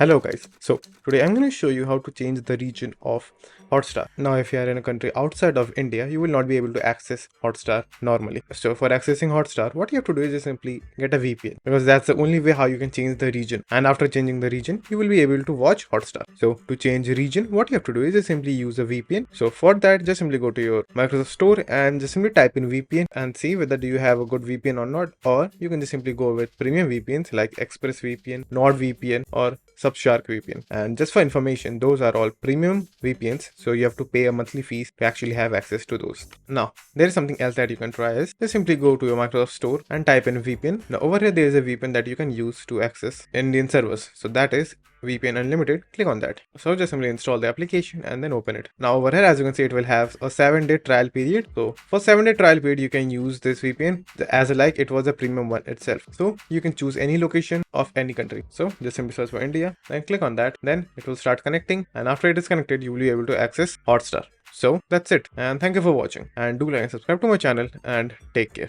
Hello guys, so today I'm going to show you how to change the region of Hotstar. Now if you are in a country outside of India, you will not be able to access Hotstar normally. So for accessing Hotstar, what you have to do is just simply get a VPN because that's the only way how you can change the region. And after changing the region, you will be able to watch Hotstar. So to change region, what you have to do is just simply use a VPN. So for that, just simply go to your Microsoft Store and just simply type in VPN and see whether do you have a good VPN or not, or you can just simply go with premium VPNs like ExpressVPN, NordVPN or Subshark VPN. And just for information, those are all premium VPNs, so you have to pay a monthly fee to actually have access to those. Now there is something else that you can try is just simply go to your Microsoft Store and type in VPN. Now over here there is a VPN that you can use to access Indian servers, so that is VPN Unlimited. Click on that. So just simply install the application and then open it. Now over here, as you can see, it will have a 7-day trial period. So for 7-day trial period, you can use this VPN as like it was a premium one itself. So you can choose any location of any country. So just simply search for India, then click on that. Then it will start connecting, and after it is connected, you will be able to access Hotstar. So that's it, and thank you for watching, and do like and subscribe to my channel, and take care.